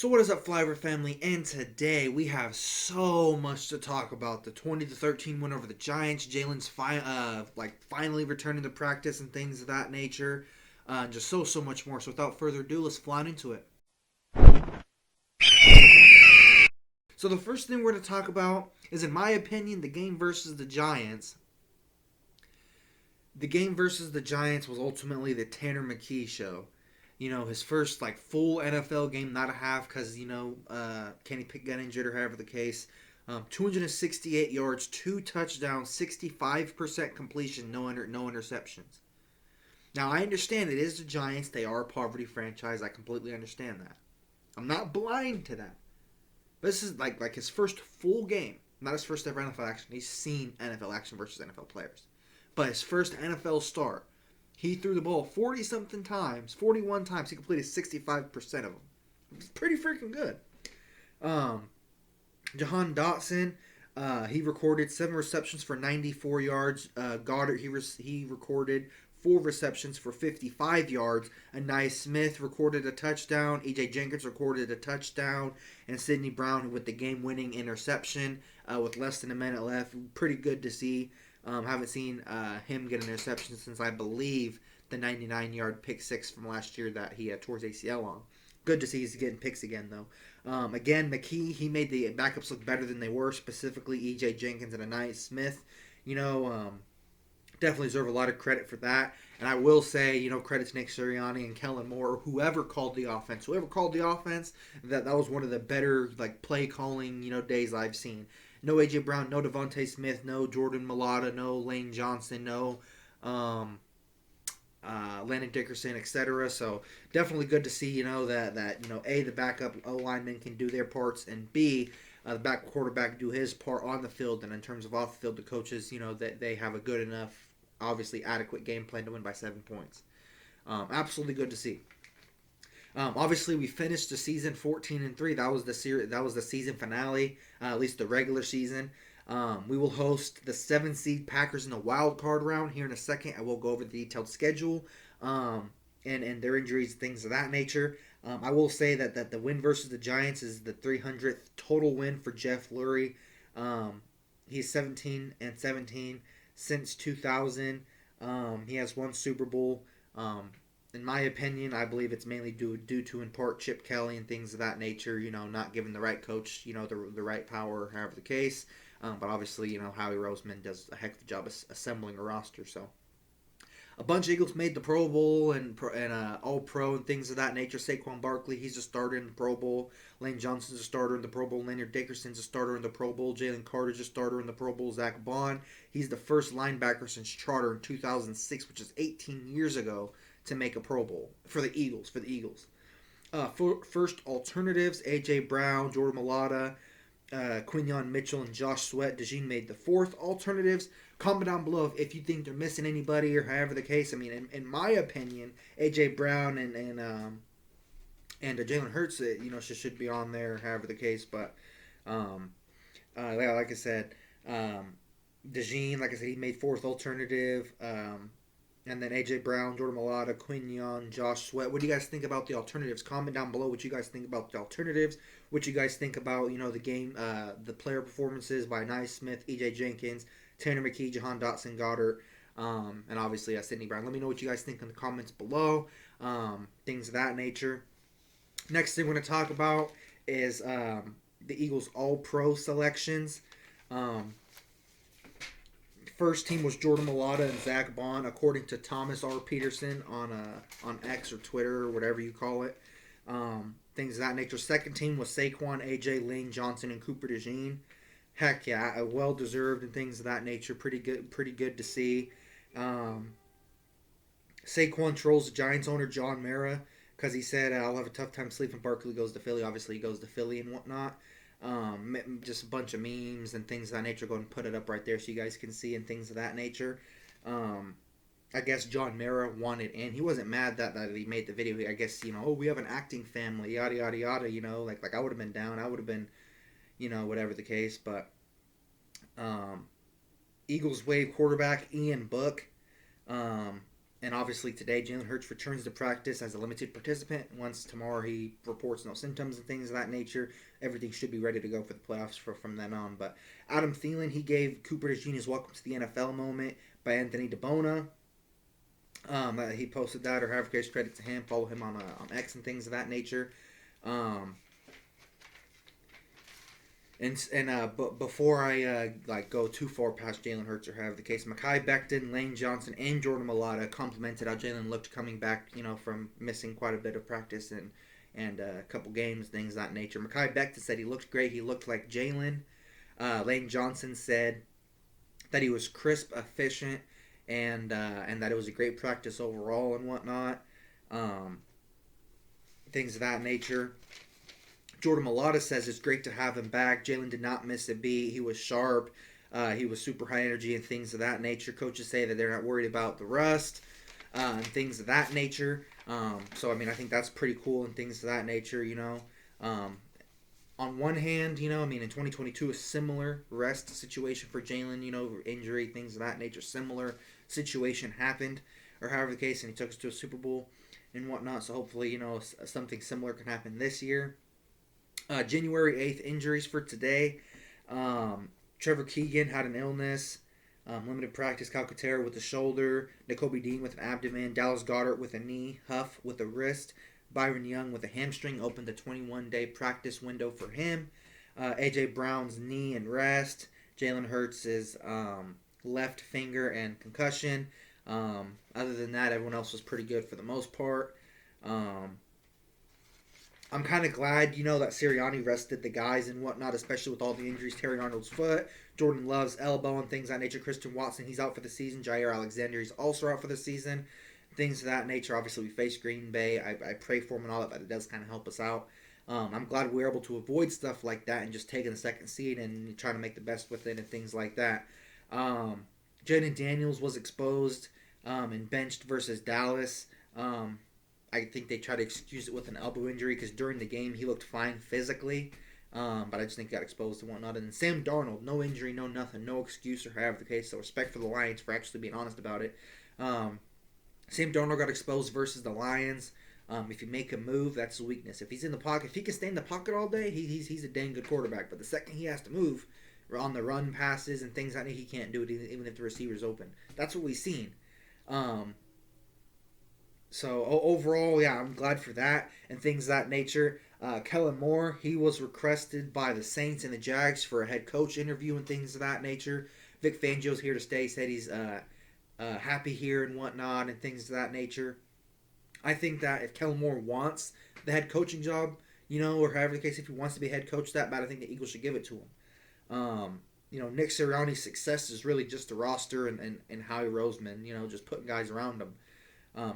So what is up, Flyover family? And today we have so much to talk about. The 20-13 win over the Giants. Jalen's finally returning to practice and things of that nature. Just so much more. So without further ado, let's fly into it. So the first thing we're going to talk about is, in my opinion, the game versus the Giants. The game versus the Giants was ultimately the Tanner McKee show. His first full NFL game, not a half, because Kenny Pickett got injured or however the case. 268 yards, 2 touchdowns, 65% completion, no interceptions. Now I understand it is the Giants; they are a poverty franchise. I completely understand that. I'm not blind to that. But this is like his first full game, not his first ever NFL action. He's seen NFL action versus NFL players, but his first NFL start. He threw the ball 40-something times, 41 times. He completed 65% of them. It's pretty freaking good. Jahan Dotson, he recorded 7 receptions for 94 yards. Goddard, he recorded 4 receptions for 55 yards. Anais Smith recorded a touchdown. E.J. Jenkins recorded a touchdown. And Sidney Brown with the game-winning interception with less than a minute left. Pretty good to see. Haven't seen him get an interception since, I believe, the 99-yard pick six from last year that he tore his ACL on. Good to see he's getting picks again, though. Again, McKee, he made the backups look better than they were, specifically E.J. Jenkins and Anais Smith. Definitely deserve a lot of credit for that. And I will say, credit to Nick Sirianni and Kellen Moore, or whoever called the offense. Whoever called the offense, that was one of the better play calling days I've seen. No A.J. Brown, no Devontae Smith, no Jordan Mailata, no Lane Johnson, no Landon Dickerson, etc. So definitely good to see, that A, the backup O linemen can do their parts, and B, the back quarterback do his part on the field. And in terms of off the field, the coaches, that they have a good enough, obviously adequate game plan to win by 7 points. Absolutely good to see. Obviously, we finished the season 14-3. That was the season finale, at least the regular season. We will host the 7-seed Packers in the wild card round here in a second. I will go over the detailed schedule and their injuries, things of that nature. I will say that the win versus the Giants is the 300th total win for Jeff Lurie. He's 17-17 since 2000. He has 1 Super Bowl. In my opinion, I believe it's mainly due to, in part, Chip Kelly and things of that nature, not giving the right coach, the right power, however the case. But obviously, Howie Roseman does a heck of a job assembling a roster. So a bunch of Eagles made the Pro Bowl and All-Pro and things of that nature. Saquon Barkley, he's a starter in the Pro Bowl. Lane Johnson's a starter in the Pro Bowl. Leonard Dickerson's a starter in the Pro Bowl. Jalen Carter's a starter in the Pro Bowl. Zach Bond, he's the first linebacker since charter in 2006, which is 18 years ago, to make a Pro Bowl for the Eagles. First alternatives: A.J. Brown, Jordan Mailata, Quinyon Mitchell, and Josh Sweat. DeJean made the 4th alternatives. Comment down below if you think they're missing anybody or however the case. I mean, in my opinion, A.J. Brown and Jalen Hurts, should be on there, however the case. But like I said, DeJean, like I said, he made 4th alternative. And then A.J. Brown, Jordan Mailata, Quinyon, Josh Sweat. What do you guys think about the alternatives? Comment down below what you guys think about the alternatives. What you guys think about, the game, the player performances by Anais Smith, E.J. Jenkins, Tanner McKee, Jahan Dotson, Goddard, and obviously Sidney Brown. Let me know what you guys think in the comments below. Things of that nature. Next thing we're going to talk about is the Eagles All-Pro selections. First team was Jordan Mailata and Zach Bond, according to Thomas R. Peterson on X or Twitter or whatever you call it. Things of that nature. Second team was Saquon, AJ, Lane Johnson, and Cooper DeJean. Heck yeah, well deserved and things of that nature. Pretty good to see. Saquon trolls the Giants owner John Mara because he said, "I'll have a tough time sleeping." Barkley goes to Philly. Obviously, he goes to Philly and whatnot. Just a bunch of memes and things of that nature. Go and put it up right there so you guys can see and things of that nature. I guess John Mara wanted in. He wasn't mad that he made the video. I guess, we have an acting family, yada, yada, yada, like I would have been down. I would have been, whatever the case. But Eagles wave quarterback Ian Book. And And obviously today, Jalen Hurts returns to practice as a limited participant. Once tomorrow he reports no symptoms and things of that nature, everything should be ready to go for the playoffs from then on. But Adam Thielen, he gave Cooper DeJean's "Welcome to the NFL" moment by Anthony DeBona. He posted that, or however case, credit to him. Follow him on X and things of that nature. Um, but before I go too far past Jalen Hurts or however the case, Mekhi Becton, Lane Johnson, and Jordan Mailata complimented how Jalen looked coming back, from missing quite a bit of practice and a couple games, things of that nature. Mekhi Becton said he looked great. He looked like Jalen. Lane Johnson said that he was crisp, efficient, and that it was a great practice overall and whatnot. Things of that nature. Jordan Mailata says it's great to have him back. Jalen did not miss a beat. He was sharp. He was super high energy and things of that nature. Coaches say that they're not worried about the rust and things of that nature. So, I think that's pretty cool and things of that nature, On one hand, in 2022, a similar rest situation for Jalen, injury, things of that nature. Similar situation happened, or however the case, and he took us to a Super Bowl and whatnot. So hopefully, something similar can happen this year. January 8th, injuries for today. Trevor Keegan had an illness. Limited practice. Calcaterra with the shoulder. Nakobe Dean with an abdomen. Dallas Goedert with a knee. Huff with a wrist. Byron Young with a hamstring. Opened the 21-day practice window for him. A.J. Brown's knee and rest. Jalen Hurts' left finger and concussion. Other than that, everyone else was pretty good for the most part. I'm kind of glad, that Sirianni rested the guys and whatnot, especially with all the injuries. Terry Arnold's foot, Jordan Love's elbow, and things of that nature. Christian Watson, he's out for the season. Jair Alexander, he's also out for the season. Things of that nature. Obviously, we face Green Bay. I pray for him and all that, but it does kind of help us out. I'm glad we were able to avoid stuff like that and just taking the second seed and trying to make the best with it and things like that. Jaden Daniels was exposed and benched versus Dallas. I think they try to excuse it with an elbow injury because during the game he looked fine physically, but I just think he got exposed and whatnot. And Sam Darnold, no injury, no nothing, no excuse or however the case. So respect for the Lions for actually being honest about it. Sam Darnold got exposed versus the Lions. If you make a move, that's a weakness. If he's in the pocket, if he can stay in the pocket all day, he's a dang good quarterback. But the second he has to move on the run passes and things like that, he can't do it even if the receiver's open. That's what we've seen. So overall, yeah, I'm glad for that and things of that nature. Kellen Moore, he was requested by the Saints and the Jags for a head coach interview and things of that nature. Vic Fangio's here to stay. He said he's happy here and whatnot and things of that nature. I think that if Kellen Moore wants the head coaching job, or however the case, if he wants to be head coach that bad, I think the Eagles should give it to him. Nick Sirianni's success is really just the roster and Howie Roseman, just putting guys around him.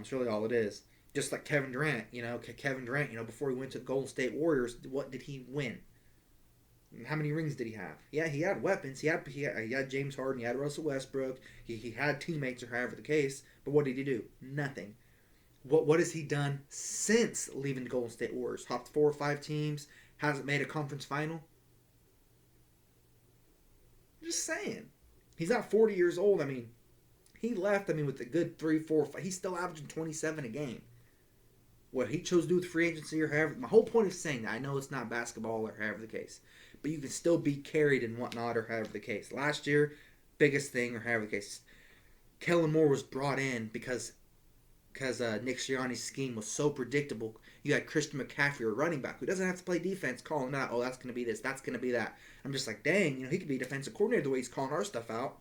It's really all it is. Just like Kevin Durant, Kevin Durant, before he went to the Golden State Warriors, what did he win? How many rings did he have? Yeah, he had weapons. He had James Harden. He had Russell Westbrook. He had teammates, or however the case. But what did he do? Nothing. What has he done since leaving the Golden State Warriors? Hopped 4 or 5 teams. Hasn't made a conference final. Just saying. He's not 40 years old. He left, with a good 3, 4, 5. He's still averaging 27 a game. What he chose to do with free agency or however. My whole point of saying that, I know it's not basketball or however the case, but you can still be carried and whatnot or however the case. Last year, biggest thing or however the case, Kellen Moore was brought in because Nick Sirianni's scheme was so predictable. You had Christian McCaffrey, a running back, who doesn't have to play defense, calling out, oh, that's going to be this, that's going to be that. I'm just like, dang, he could be a defensive coordinator the way he's calling our stuff out.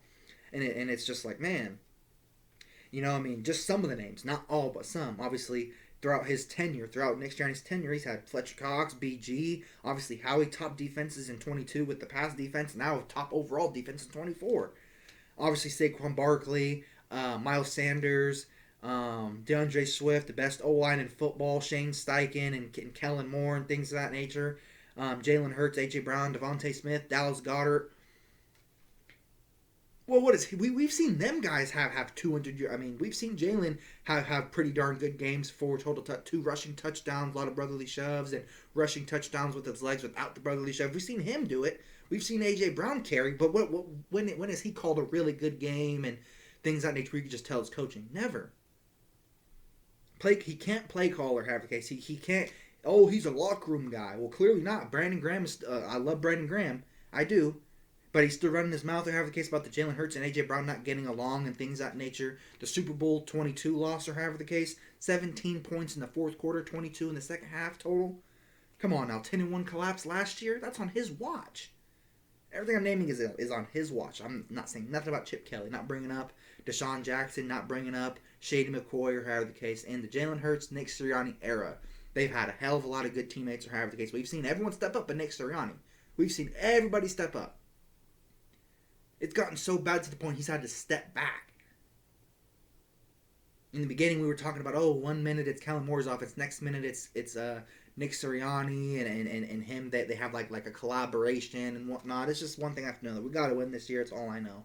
And it's just like, man, just some of the names, not all, but some. Obviously, throughout his tenure, throughout Nick Sirianni's tenure, he's had Fletcher Cox, BG, obviously Howie top defenses in 22 with the pass defense, now top overall defense in 24. Obviously, Saquon Barkley, Miles Sanders, DeAndre Swift, the best O-line in football, Shane Steichen and Kellen Moore and things of that nature. Jalen Hurts, A.J. Brown, Devontae Smith, Dallas Goedert. Well, what is he? We've seen them guys have 200 years. We've seen Jalen have pretty darn good games. 4 total 2 rushing touchdowns, a lot of brotherly shoves, and rushing touchdowns with his legs without the brotherly shove. We've seen him do it. We've seen A.J. Brown carry, but when has he called a really good game and things that nature where you can just tell it's coaching? Never. He can't play call or have the case. He can't. Oh, he's a locker room guy. Well, clearly not. Brandon Graham is. I love Brandon Graham. I do. But he's still running his mouth or have the case about the Jalen Hurts and AJ Brown not getting along and things of that nature. The Super Bowl 22 loss or however the case. 17 points in the fourth quarter, 22 in the second half total. Come on now, 10-1 collapse last year. That's on his watch. Everything I'm naming is on his watch. I'm not saying nothing about Chip Kelly. Not bringing up Deshaun Jackson. Not bringing up Shady McCoy or however the case. In the Jalen Hurts, Nick Sirianni era, they've had a hell of a lot of good teammates or however the case. We've seen everyone step up but Nick Sirianni. We've seen everybody step up. It's gotten so bad to the point he's had to step back. In the beginning, we were talking about, 1 minute it's Kellen Moore's offense, next minute it's Nick Sirianni and him. They have like a collaboration and whatnot. It's just one thing I have to know. We got to win this year. It's all I know.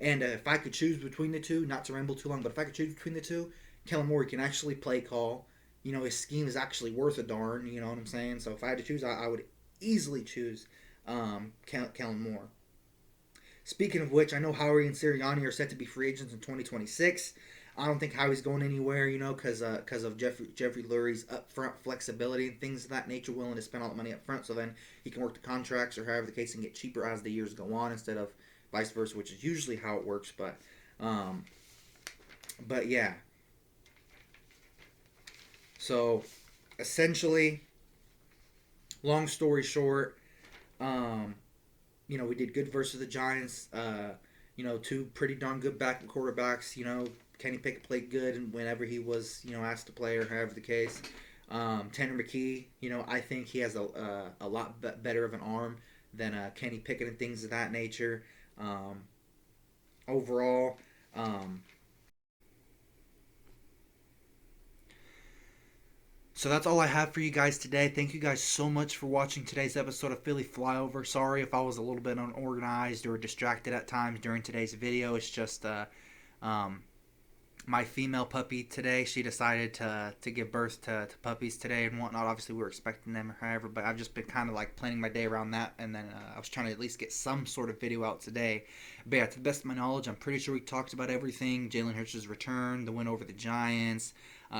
And if I could choose between the two, not to ramble too long, but if I could choose between the two, Kellen Moore can actually play call. His scheme is actually worth a darn. You know what I'm saying? So if I had to choose, I would easily choose Kellen Moore. Speaking of which, I know Howie and Sirianni are set to be free agents in 2026. I don't think Howie's going anywhere, because of Jeffrey Lurie's upfront flexibility and things of that nature, willing to spend all the money up front, so then he can work the contracts or however the case and get cheaper as the years go on instead of vice versa, which is usually how it works. But yeah. So essentially, long story short, we did good versus the Giants. Two pretty darn good backup quarterbacks. Kenny Pickett played good and whenever he was, asked to play or however the case. Tanner McKee, I think he has a lot better of an arm than Kenny Pickett and things of that nature. Overall, so that's all I have for you guys today. Thank you guys so much for watching today's episode of Philly Flyover. Sorry if I was a little bit unorganized or distracted at times during today's video. It's just my female puppy today. She decided to give birth to puppies today and whatnot. Obviously, we were expecting them or however, but I've just been kind of like planning my day around that. And then I was trying to at least get some sort of video out today. But yeah, to the best of my knowledge, I'm pretty sure we talked about everything. Jalen Hurts' return, the win over the Giants,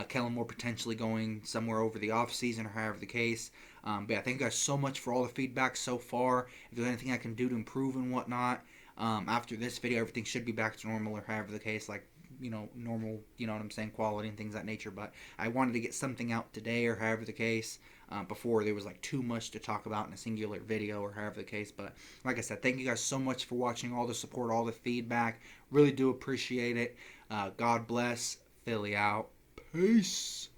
Kellen Moore potentially going somewhere over the offseason or however the case. But yeah, thank you guys so much for all the feedback so far. If there's anything I can do to improve and whatnot, after this video, everything should be back to normal or however the case, like, normal, what I'm saying, quality and things of that nature. But I wanted to get something out today or however the case, before there was like too much to talk about in a singular video or however the case. But like I said, thank you guys so much for watching, all the support, all the feedback. Really do appreciate it. God bless. Philly out. Peace.